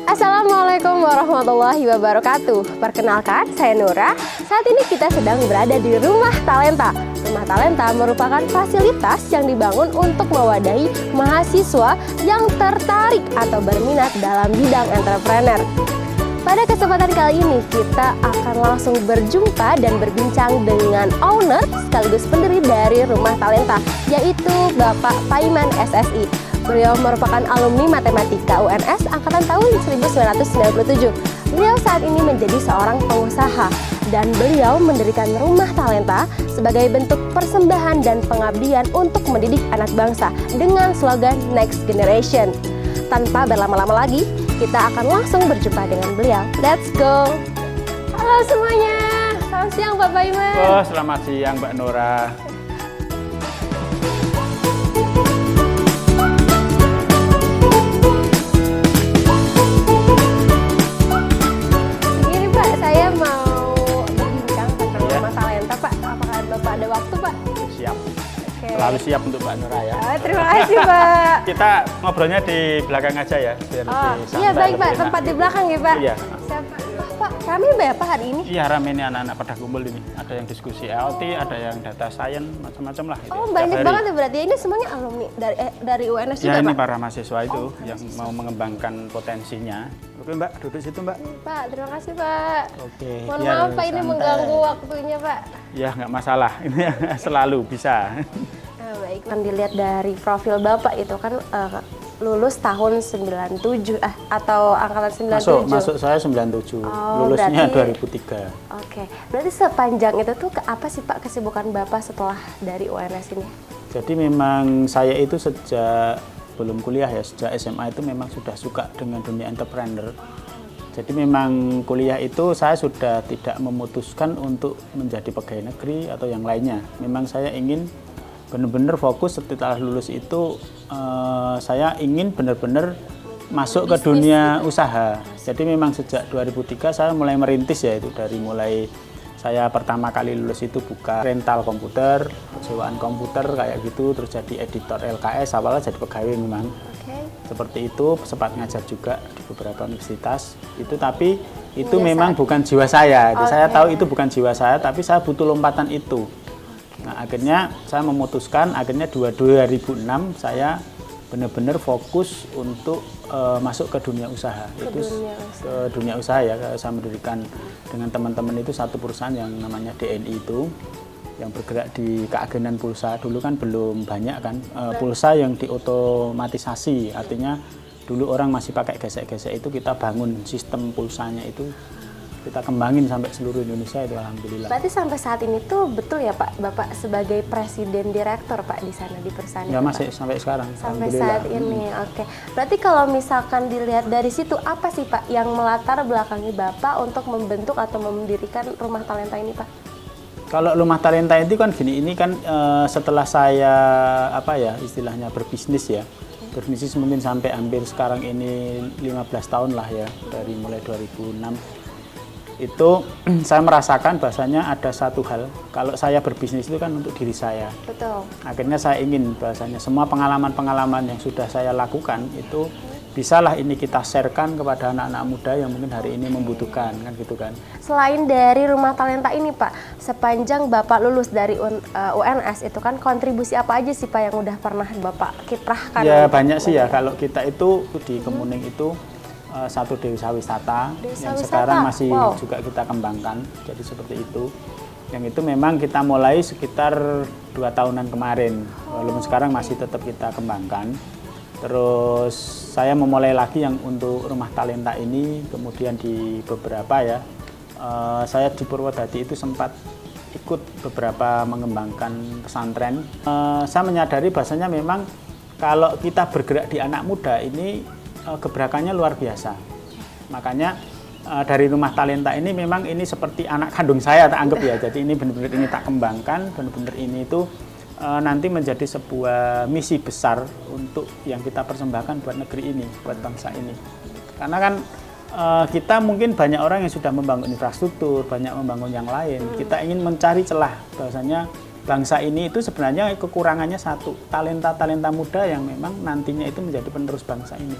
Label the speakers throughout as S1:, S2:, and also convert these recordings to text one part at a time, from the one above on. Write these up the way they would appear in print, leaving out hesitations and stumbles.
S1: Assalamualaikum warahmatullahi wabarakatuh. Perkenalkan, saya Nura. Saat ini kita sedang berada di Rumah Talenta. Rumah Talenta merupakan fasilitas yang dibangun untuk mewadahi mahasiswa yang tertarik atau berminat dalam bidang entrepreneur. Pada kesempatan kali ini, kita akan langsung berjumpa dan berbincang dengan owner sekaligus pendiri dari Rumah Talenta, yaitu Bapak Paiman SSI. Beliau merupakan alumni Matematika UNS angkatan tahun 1997. Beliau saat ini menjadi seorang pengusaha dan beliau mendirikan Rumah Talenta sebagai bentuk persembahan dan pengabdian untuk mendidik anak bangsa dengan slogan Next Generation. Tanpa berlama-lama lagi, kita akan langsung berjumpa dengan beliau. Let's go! Halo semuanya, selamat siang Pak Paiman.
S2: Oh, selamat siang Mbak Nora.
S1: Begini Pak, saya mau berbincang tentang Rumah Talenta Pak. Apakah Bapak ada waktu Pak?
S2: Siap.
S1: Oke.
S2: Selalu siap untuk Mbak Nora ya.
S1: Terima kasih Pak.
S2: Kita ngobrolnya di belakang aja ya, biar
S1: Oh,
S2: lebih santai,
S1: iya baik
S2: lebih
S1: Pak,
S2: enak
S1: tempat di
S2: gitu.
S1: belakang ya Pak.
S2: Iya.
S1: Siapa? Pak, kami Pak hari ini.
S2: Iya, rame ini anak-anak pada kumpul ini. Ada yang diskusi IoT, ada yang data science, macam-macam lah.
S1: Oh,
S2: Tiap
S1: banyak
S2: hari.
S1: banget ya berarti. Ini semuanya alumni dari UNS
S2: Ya,
S1: juga
S2: ini
S1: Pak?
S2: para mahasiswa itu yang mau mengembangkan potensinya. Oke Mbak, duduk situ Mbak.
S1: Pak, terima kasih Pak.
S2: Oke.
S1: Mohon
S2: biar
S1: maaf Pak, ini
S2: santai.
S1: mengganggu waktunya Pak.
S2: Ya, nggak masalah. Ini selalu bisa.
S1: Baik, kan dilihat dari profil Bapak itu kan lulus tahun 97 atau angkatan 97.
S2: Masuk saya 97,
S1: Oh,
S2: lulusnya
S1: berarti-
S2: 2003.
S1: Oke, berarti sepanjang itu tuh apa sih Pak kesibukan Bapak setelah dari UNS ini?
S2: Jadi memang saya itu sejak belum kuliah ya, sejak SMA itu memang sudah suka dengan dunia entrepreneur. Jadi memang kuliah itu saya sudah tidak memutuskan untuk menjadi pegawai negeri atau yang lainnya. Memang saya ingin benar-benar fokus setelah lulus itu saya ingin benar-benar masuk ke dunia usaha. Jadi memang sejak 2003 saya mulai merintis ya, itu dari mulai saya pertama kali lulus itu buka rental komputer, sewaan komputer kayak gitu, terus jadi editor LKS, awalnya jadi pegawai memang.
S1: Oke.
S2: Seperti itu, sempat ngajar juga di beberapa universitas. Itu tapi itu
S1: Hingga
S2: memang
S1: saat-
S2: bukan jiwa saya.
S1: Oke.
S2: Saya tahu itu bukan jiwa saya, tapi saya butuh lompatan itu. Nah, akhirnya saya memutuskan, akhirnya 2006 saya benar-benar fokus untuk masuk ke dunia usaha. Ke dunia usaha ya, saya mendirikan dengan teman-teman itu satu perusahaan yang namanya DNI itu, yang bergerak di keagenan pulsa. Dulu kan belum banyak kan pulsa yang diotomatisasi, artinya dulu orang masih pakai gesek-gesek, itu kita bangun sistem pulsanya itu, kita kembangin sampai seluruh Indonesia itu alhamdulillah.
S1: Berarti sampai saat ini tuh betul ya Pak, Bapak sebagai presiden direktur Pak di sana di perusahaan
S2: Ya
S1: itu,
S2: masih
S1: Pak?
S2: sampai sekarang.
S1: Sampai
S2: alhamdulillah.
S1: saat ini, oke. Berarti kalau misalkan dilihat dari situ, apa sih Pak yang melatar belakangi Bapak untuk membentuk atau mendirikan Rumah Talenta ini Pak?
S2: Kalau Rumah Talenta itu kan gini, ini kan setelah saya apa ya istilahnya berbisnis ya, berbisnis mungkin sampai hampir sekarang ini 15 tahun lah ya, dari mulai 2006 itu saya merasakan bahasanya ada satu hal, kalau saya berbisnis itu kan untuk diri saya.
S1: Betul.
S2: Akhirnya saya ingin bahasanya semua pengalaman-pengalaman yang sudah saya lakukan itu bisalah ini kita sharekan kepada anak-anak muda yang mungkin hari ini membutuhkan, kan gitu kan.
S1: Selain dari Rumah Talenta ini Pak, sepanjang Bapak lulus dari UNS itu kan kontribusi apa aja sih Pak yang udah pernah Bapak kiprahkan?
S2: Ya
S1: untuk
S2: banyak sih ya,
S1: menjadi-
S2: kalau kita itu di Kemuning itu satu desa wisata
S1: Desa
S2: yang
S1: wisata?
S2: sekarang masih
S1: Wow.
S2: juga kita kembangkan, jadi seperti itu. Yang itu memang kita mulai sekitar 2 tahunan kemarin, walaupun sekarang masih tetap kita kembangkan. Terus saya memulai lagi yang untuk Rumah Talenta ini, kemudian di beberapa ya, saya di Purwodadi itu sempat ikut beberapa mengembangkan pesantren. Saya menyadari bahasanya memang kalau kita bergerak di anak muda ini gebrakannya luar biasa. Makanya dari Rumah Talenta ini memang ini seperti anak kandung saya tak anggap ya. Jadi ini benar-benar ini tak kembangkan, benar-benar ini itu nanti menjadi sebuah misi besar untuk yang kita persembahkan buat negeri ini, buat bangsa ini. Karena kan kita mungkin banyak orang yang sudah membangun infrastruktur, banyak membangun yang lain. Kita ingin mencari celah bahwasanya bangsa ini itu sebenarnya kekurangannya satu, talenta-talenta muda yang memang nantinya itu menjadi penerus bangsa ini.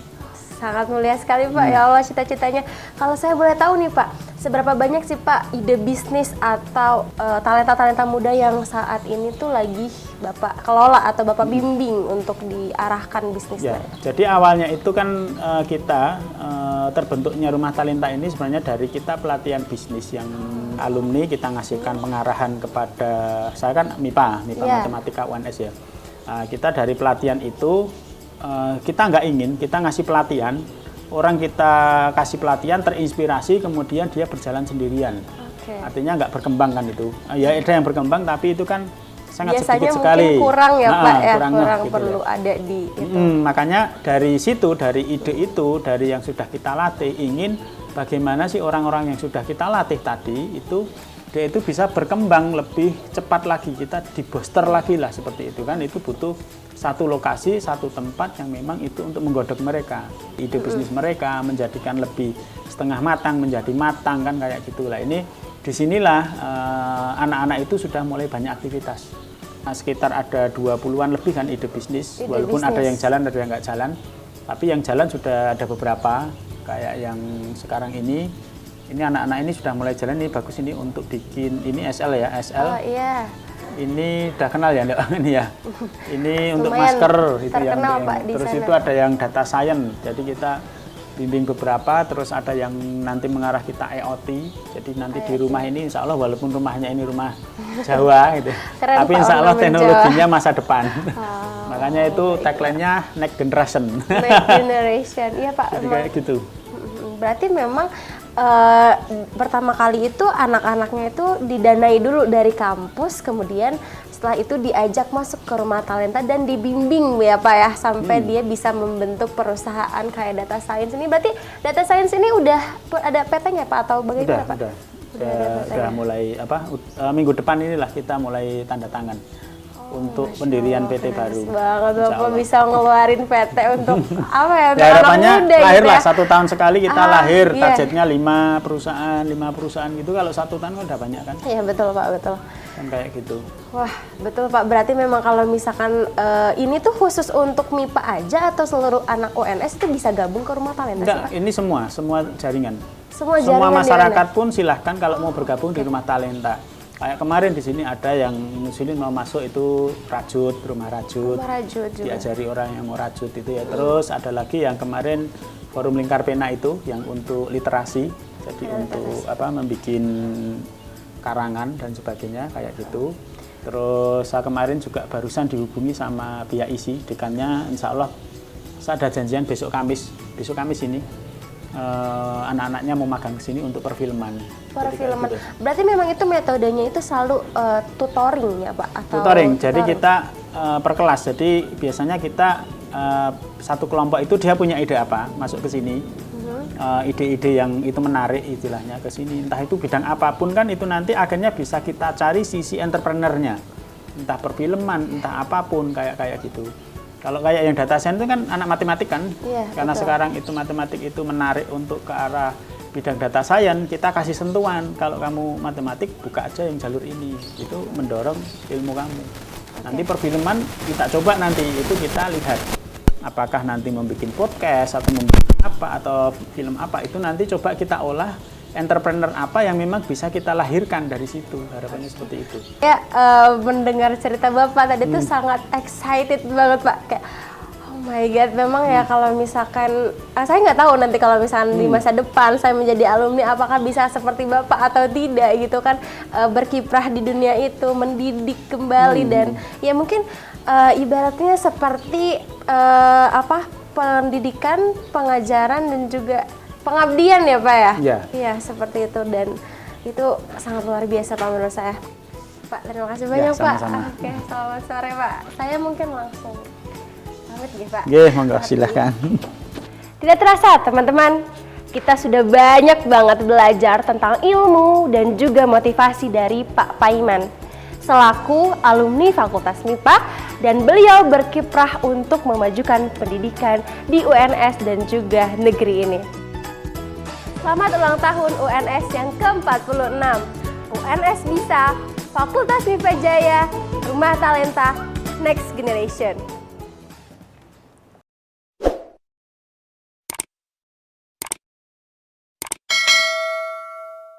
S1: sangat mulia sekali Pak. Ya Allah, cita-citanya. Kalau saya boleh tahu nih Pak, seberapa banyak sih Pak ide bisnis atau talenta-talenta muda yang saat ini tuh lagi Bapak kelola atau Bapak bimbing untuk diarahkan bisnisnya?
S2: Ya, jadi awalnya itu kan kita terbentuknya Rumah Talenta ini sebenarnya dari kita pelatihan bisnis yang alumni kita ngasihkan pengarahan kepada, saya kan MIPA Matematika UNS ya. Kita dari pelatihan itu kita nggak ingin, kita ngasih pelatihan, orang kita kasih pelatihan terinspirasi, kemudian dia berjalan sendirian. Artinya nggak berkembang kan itu. Ya ada yang berkembang tapi itu kan sangat
S1: biasanya
S2: sedikit sekali.
S1: Mungkin kurang ya Pak ya, kurang
S2: gitu
S1: perlu
S2: ya.
S1: Ada di itu.
S2: Makanya dari situ, dari ide itu, dari yang sudah kita latih, ingin bagaimana sih orang-orang yang sudah kita latih tadi itu dia itu bisa berkembang lebih cepat lagi, kita di booster lagi lah seperti itu kan. Itu butuh satu lokasi, satu tempat yang memang itu untuk menggodok mereka, ide bisnis mereka, menjadikan lebih setengah matang menjadi matang kan kayak gitulah. Ini disinilah anak-anak itu sudah mulai banyak aktivitas. Sekitar ada 20-an lebih kan ide bisnis, walaupun ada yang jalan ada yang nggak jalan, tapi yang jalan sudah ada beberapa. Kayak yang sekarang ini anak-anak ini sudah mulai jalan, ini bagus ini untuk bikin, ini SL ya, SL.
S1: Oh iya.
S2: Ini udah kenal ya ini ya. Ini untuk
S1: Lumayan
S2: masker itu
S1: terkenal,
S2: yang
S1: Pak, di
S2: terus
S1: sana.
S2: itu ada yang data science. Jadi kita bimbing beberapa, terus ada yang nanti mengarah kita IoT. Jadi nanti di rumah ini insya Allah walaupun rumahnya ini rumah Jawa gitu.
S1: Keren,
S2: tapi
S1: Pak,
S2: insya Allah
S1: ornamen
S2: teknologinya masa depan.
S1: Oh,
S2: Makanya itu tagline-nya next generation.
S1: Next generation. Iya Pak.
S2: Jadi kayak gitu.
S1: Berarti memang pertama kali itu anak-anaknya itu didanai dulu dari kampus, kemudian setelah itu diajak masuk ke Rumah Talenta dan dibimbing ya Pak ya, sampai dia bisa membentuk perusahaan kayak data science ini. Berarti data science ini udah ada PT-nya Pak atau bagaimana Pak?
S2: Udah mulai minggu depan inilah kita mulai tanda tangan untuk pendirian PT baru.
S1: Banget Bapak bisa ngeluarin PT untuk apa ya? Untuk
S2: harapannya
S1: anak muda
S2: lahir
S1: gitu
S2: lah
S1: ya?
S2: 1 tahun sekali kita lahir,
S1: iya.
S2: targetnya 5 perusahaan gitu. Kalau 1 tahun kan udah banyak kan?
S1: Iya betul Pak, betul.
S2: Kan kayak gitu.
S1: Wah betul Pak, berarti memang kalau misalkan ini tuh khusus untuk MIPA aja atau seluruh anak UNS itu bisa gabung ke Rumah Talenta sih Pak?
S2: Enggak, ini semua jaringan.
S1: Semua
S2: Masyarakat pun silahkan kalau mau bergabung di Rumah Talenta. Kayak kemarin di sini ada yang ngusulin mau masuk itu rajut, rumah rajut juga. Diajari orang yang mau rajut itu ya. Terus ada lagi yang kemarin Forum Lingkar Pena itu yang untuk literasi, jadi untuk membuat karangan dan sebagainya kayak gitu. Terus saya kemarin juga barusan dihubungi sama pihak ISI, dekannya insya Allah saya ada janjian besok Kamis ini. Anak-anaknya mau magang ke sini untuk perfilman.
S1: Perfilman.
S2: Gitu.
S1: Berarti memang itu metodenya itu selalu tutoring ya Pak? Atau
S2: tutoring. Jadi kita per kelas. Jadi biasanya kita satu kelompok itu dia punya ide apa, masuk ke sini. Ide-ide yang itu menarik istilahnya ke sini. Entah itu bidang apapun kan itu nanti akhirnya bisa kita cari sisi entrepreneurnya. Entah perfilman, entah apapun kayak gitu. Kalau kayak yang data science itu kan anak matematik kan, karena betul. Sekarang itu matematik itu menarik untuk ke arah bidang data science, kita kasih sentuhan. Kalau kamu matematik, buka aja yang jalur ini, itu mendorong ilmu kamu. Nanti perfilman kita coba nanti, itu kita lihat. Apakah nanti membuat podcast, atau membuat apa, atau film apa, itu nanti coba kita olah entrepreneur apa yang memang bisa kita lahirkan dari situ, harapannya seperti itu. Ya,
S1: mendengar cerita Bapak tadi tuh sangat excited banget Pak, kayak oh my god, memang ya kalau misalkan saya nggak tahu nanti kalau misalkan di masa depan saya menjadi alumni apakah bisa seperti Bapak atau tidak gitu kan, berkiprah di dunia itu, mendidik kembali dan ya mungkin ibaratnya seperti pendidikan, pengajaran dan juga pengabdian ya Pak ya? Iya seperti itu, dan itu sangat luar biasa Pak menurut saya. Pak terima kasih banyak Pak. Oke, selamat sore Pak. Saya mungkin langsung pamit ya Pak.
S2: Monggo silahkan.
S1: Tidak terasa teman-teman, kita sudah banyak banget belajar tentang ilmu dan juga motivasi dari Pak Paiman selaku alumni Fakultas MIPA, dan beliau berkiprah untuk memajukan pendidikan di UNS dan juga negeri ini. Selamat ulang tahun UNS yang ke-46. UNS Bisa, Fakultas MIPA Jaya, Rumah Talenta, Next Generation.